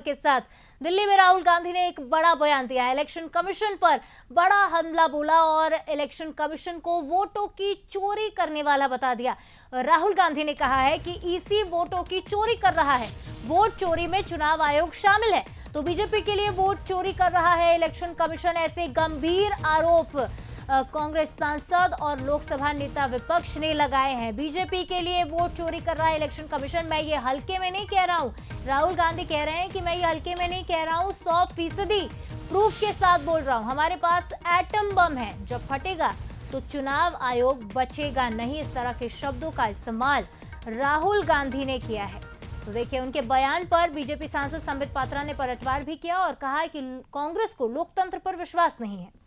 के साथ दिल्ली में राहुल गांधी ने एक बड़ा बयान दिया। इलेक्शन कमीशन पर बड़ा हमला बोला और इलेक्शन कमीशन को वोटों की चोरी करने वाला बता दिया। राहुल गांधी ने कहा है कि ईसी वोटों की चोरी कर रहा है। वोट चोरी में चुनाव आयोग शामिल है, तो बीजेपी के लिए वोट चोरी कर रहा है इलेक्शन कमीशन। ऐसे गंभीर आरोप कांग्रेस सांसद और लोकसभा नेता विपक्ष ने लगाए हैं। बीजेपी के लिए वोट चोरी कर रहा है इलेक्शन कमीशन। मैं ये हल्के में नहीं कह रहा हूं। राहुल गांधी कह रहे हैं कि मैं ये हल्के में नहीं कह रहा हूं, 100% प्रूफ के साथ बोल रहा हूं। हमारे पास एटम बम है, जब फटेगा तो चुनाव आयोग बचेगा नहीं। इस तरह के शब्दों का इस्तेमाल राहुल गांधी ने किया है। तो देखिए, उनके बयान पर बीजेपी सांसद संबित पात्रा ने पलटवार भी किया और कहा कि कांग्रेस को लोकतंत्र पर विश्वास नहीं है।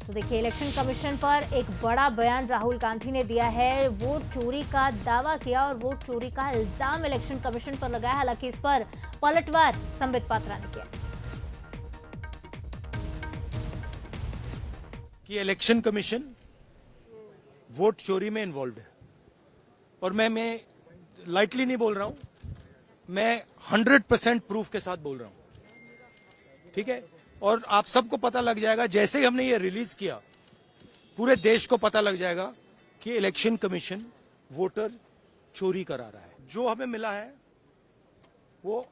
तो देखिए, इलेक्शन कमीशन पर एक बड़ा बयान राहुल गांधी ने दिया है। वोट चोरी का दावा किया और वोट चोरी का इल्जाम इलेक्शन कमीशन पर लगाया। हालांकि इस पर पलटवार संबित पात्रा ने किया कि इलेक्शन कमीशन वोट चोरी में इन्वॉल्व है। और मैं लाइटली नहीं बोल रहा हूं, मैं 100% प्रूफ के साथ बोल रहा हूं। ठीक है, और आप सबको पता लग जाएगा जैसे ही हमने ये रिलीज किया, पूरे देश को पता लग जाएगा कि इलेक्शन कमीशन वोटर चोरी करा रहा है। जो हमें मिला है वो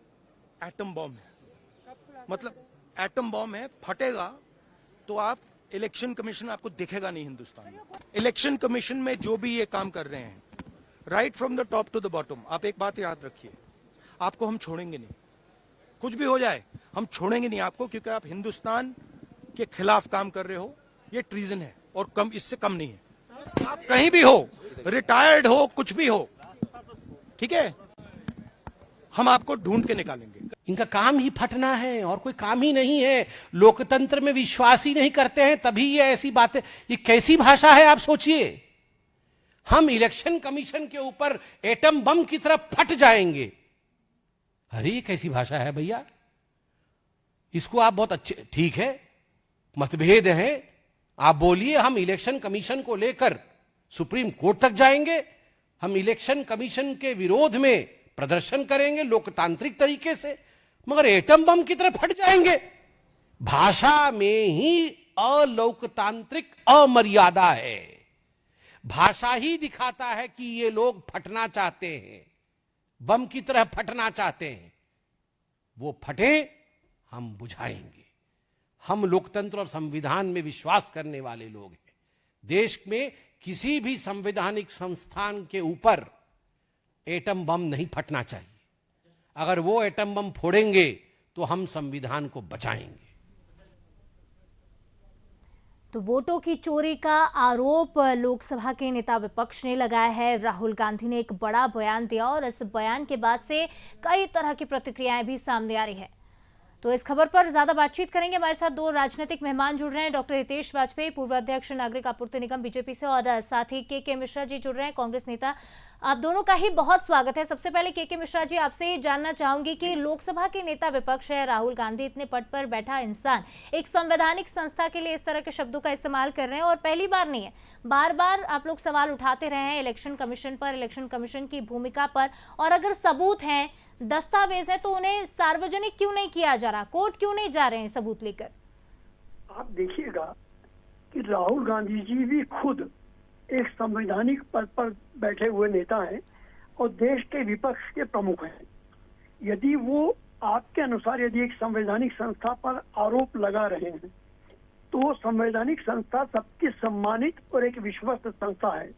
एटम बॉम्ब है, मतलब एटम बॉम्ब है, फटेगा तो आप इलेक्शन कमीशन आपको दिखेगा नहीं हिंदुस्तान में। इलेक्शन कमीशन में जो भी ये काम कर रहे हैं, right from the top to the bottom, आप एक बात याद रखिए, आपको हम छोड़ेंगे नहीं। कुछ भी हो जाए हम छोड़ेंगे नहीं आपको, क्योंकि आप हिंदुस्तान के खिलाफ काम कर रहे हो। ये ट्रीजन है और कम, इससे कम नहीं है। आप कहीं भी हो, रिटायर्ड हो, कुछ भी हो, ठीक है, हम आपको ढूंढ के निकालेंगे। इनका काम ही फटना है और कोई काम ही नहीं है। लोकतंत्र में विश्वास ही नहीं करते हैं, तभी ये ऐसी बातें। ये कैसी भाषा है आप सोचिए। हम इलेक्शन कमीशन के ऊपर एटम बम की तरफ फट जाएंगे। अरे ये कैसी भाषा है भैया। इसको आप बहुत अच्छे, ठीक है, मतभेद हैं, आप बोलिए। हम इलेक्शन कमीशन को लेकर सुप्रीम कोर्ट तक जाएंगे। हम इलेक्शन कमीशन के विरोध में प्रदर्शन करेंगे लोकतांत्रिक तरीके से, मगर एटम बम की तरफ फट जाएंगे। भाषा में ही अलोकतांत्रिक अमर्यादा है। भाषा ही दिखाता है कि ये लोग फटना चाहते हैं, बम की तरह फटना चाहते हैं। वो फटे, हम बुझाएंगे। हम लोकतंत्र और संविधान में विश्वास करने वाले लोग हैं। देश में किसी भी संवैधानिक संस्थान के ऊपर एटम बम नहीं फटना चाहिए। अगर वो एटम बम फोड़ेंगे तो हम संविधान को बचाएंगे। तो वोटों की चोरी का आरोप लोकसभा के नेता विपक्ष ने लगाया है। राहुल गांधी ने एक बड़ा बयान दिया और इस बयान के बाद से कई तरह की प्रतिक्रियाएं भी सामने आ रही है। तो इस खबर पर ज्यादा बातचीत करेंगे। हमारे साथ दो राजनीतिक मेहमान जुड़ रहे हैं। डॉक्टर हितेश वाजपेयी, पूर्व अध्यक्ष नागरिक आपूर्ति निगम बीजेपी से, और साथ ही के मिश्रा जी जुड़ रहे हैं, कांग्रेस नेता। आप दोनों का ही बहुत स्वागत है। सबसे पहले के मिश्रा जी, आपसे जानना चाहूंगी कि लोकसभा के नेता विपक्ष है, राहुल गांधी इतने पद पर बैठा इंसान एक संवैधानिक संस्था के लिए इस तरह के शब्दों का इस्तेमाल कर रहे हैं, और पहली बार नहीं है, बार बार आप लोग सवाल उठाते रहे हैं इलेक्शन कमीशन पर, इलेक्शन कमीशन की भूमिका पर। और अगर सबूत हैं, दस्तावेज है, तो उन्हें सार्वजनिक क्यों नहीं किया जा रहा? कोर्ट क्यों नहीं जा रहे हैं सबूत लेकर? आप देखिएगा कि राहुल गांधी जी भी खुद एक संवैधानिक पद पर बैठे हुए नेता हैं और देश के विपक्ष के प्रमुख हैं। यदि वो आपके अनुसार यदि एक संवैधानिक संस्था पर आरोप लगा रहे हैं, तो वो संवैधानिक संस्था सबकी सम्मानित और एक विश्वस्त संस्था है।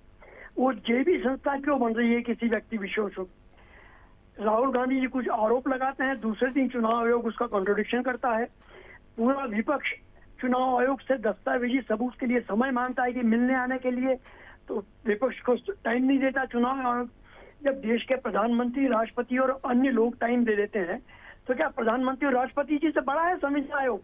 वो जे भी संस्था क्यों बन रही है किसी व्यक्ति विशेष। राहुल गांधी जी कुछ आरोप लगाते हैं, दूसरे दिन चुनाव आयोग उसका कॉन्ट्रोडिक्शन करता है। पूरा विपक्ष चुनाव आयोग से दस्तावेजी सबूत के लिए समय मांगता है कि मिलने आने के लिए, तो विपक्ष को टाइम नहीं देता चुनाव आयोग। जब देश के प्रधानमंत्री, राष्ट्रपति और अन्य लोग टाइम दे देते हैं, तो क्या प्रधानमंत्री और राष्ट्रपति जी से बड़ा है संविधान आयोग,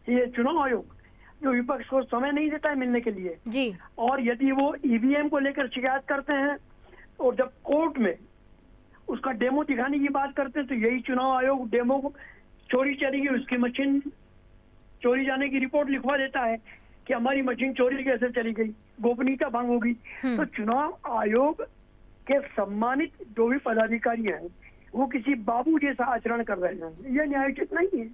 ये चुनाव आयोग, जो विपक्ष को समय नहीं देता है मिलने के लिए जी। और यदि वो ईवीएम को लेकर शिकायत करते हैं और जब कोर्ट में उसका डेमो दिखाने की बात करते हैं, तो यही चुनाव आयोग डेमो को चोरी चली गई, उसकी मशीन चोरी जाने की रिपोर्ट लिखवा देता है कि हमारी मशीन चोरी कैसे चली गई, गोपनीयता भंग होगी। तो चुनाव आयोग कि सम्मानित जो भी पदाधिकारी हैं वो किसी बाबू जैसा आचरण कर रहे हैं, यह न्यायोचित नहीं है।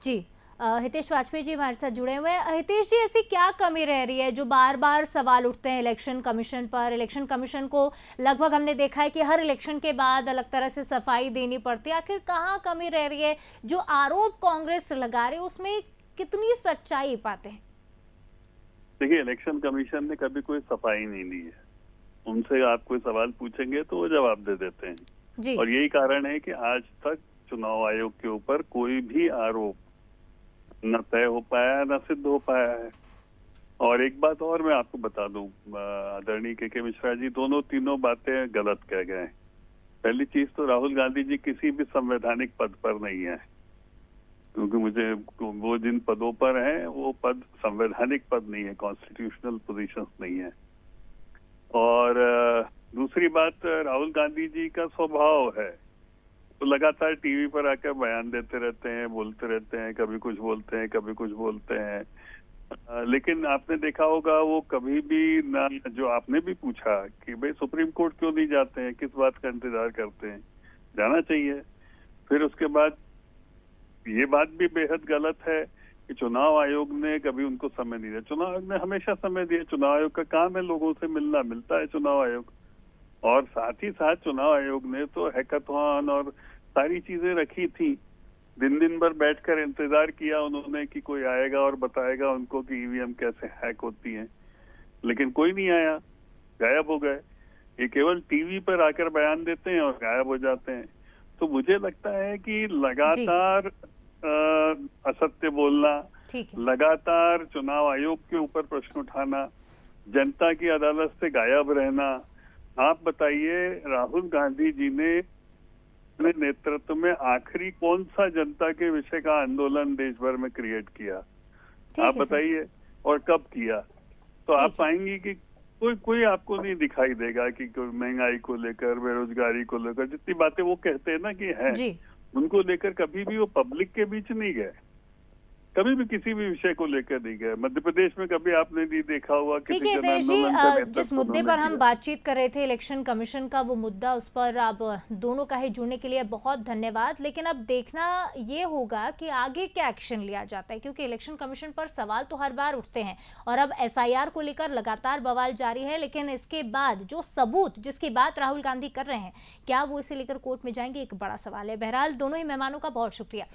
जी हितेश वाजपेयी जी हमारे साथ जुड़े हुए हैं। हितेश जी, ऐसी क्या कमी रह रही है जो बार बार सवाल उठते हैं इलेक्शन कमीशन पर? इलेक्शन कमीशन को लगभग हमने देखा है कि हर इलेक्शन के बाद अलग तरह से सफाई देनी पड़ती है। आखिर कहाँ कमी रह रही है? जो आरोप कांग्रेस लगा रही है उसमें कितनी सच्चाई पाते हैं? देखिए, इलेक्शन कमीशन ने कभी कोई सफाई नहीं दी है। उनसे आप कोई सवाल पूछेंगे तो वो जवाब दे देते हैं जी। और यही कारण है कि आज तक चुनाव आयोग के ऊपर कोई भी आरोप न तय हो पाया न सिद्ध हो पाया है। और एक बात और मैं आपको बता दूं, आदरणीय के मिश्रा जी तीनों बातें गलत कह गए हैं। पहली चीज तो राहुल गांधी जी किसी भी संवैधानिक पद पर नहीं है, क्योंकि मुझे वो जिन पदों पर हैं वो पद संवैधानिक पद नहीं है, कॉन्स्टिट्यूशनल पोजीशंस नहीं है। और दूसरी बात, राहुल गांधी जी का स्वभाव है तो लगातार टीवी पर आकर बयान देते रहते हैं, बोलते रहते हैं, कभी कुछ बोलते हैं कभी कुछ बोलते हैं। लेकिन आपने देखा होगा वो कभी भी ना, जो आपने भी पूछा कि भाई सुप्रीम कोर्ट क्यों नहीं जाते हैं, किस बात का इंतजार करते हैं, जाना चाहिए। फिर उसके बाद ये बात भी बेहद गलत है कि चुनाव आयोग ने कभी उनको समय नहीं दिया। चुनाव आयोग ने हमेशा समय दिया। चुनाव आयोग का काम है लोगों से मिलना, मिलता है चुनाव आयोग। और साथ ही साथ चुनाव आयोग ने तो हैकाथॉन और सारी चीजें रखी थी। दिन भर बैठकर इंतजार किया उन्होंने कि कोई आएगा और बताएगा उनको कि ईवीएम कैसे हैक होती हैं, लेकिन कोई नहीं आया, गायब हो गए। ये केवल टीवी पर आकर बयान देते हैं और गायब हो जाते हैं। तो मुझे लगता है कि लगातार असत्य बोलना, लगातार चुनाव आयोग के ऊपर प्रश्न उठाना, जनता की अदालत से गायब रहना। आप बताइए, राहुल गांधी जी ने अपने नेतृत्व में आखिरी कौन सा जनता के विषय का आंदोलन देश भर में क्रिएट किया? आप बताइए, और कब किया? तो आप पाएंगे कि कोई आपको नहीं दिखाई देगा कि महंगाई को लेकर, बेरोजगारी को लेकर जितनी बातें वो कहते हैं ना कि है, उनको लेकर कभी भी वो पब्लिक के बीच नहीं गए, कभी भी किसी भी विषय को लेकर नहीं गए। मध्य प्रदेश में कभी आपने नहीं देखा हुआ कि जिस मुद्दे पर हम बातचीत कर रहे थे इलेक्शन कमीशन का, वो मुद्दा, उस पर आप दोनों का ही जुड़ने के लिए बहुत धन्यवाद। लेकिन अब देखना ये होगा कि आगे क्या एक्शन लिया जाता है, क्योंकि इलेक्शन कमीशन पर सवाल तो हर बार उठते हैं और अब एसआईआर को लेकर लगातार बवाल जारी है। लेकिन इसके बाद जो सबूत जिसकी बात राहुल गांधी कर रहे हैं, क्या वो इसे लेकर कोर्ट में जाएंगे, एक बड़ा सवाल है। बहरहाल दोनों ही मेहमानों का बहुत शुक्रिया।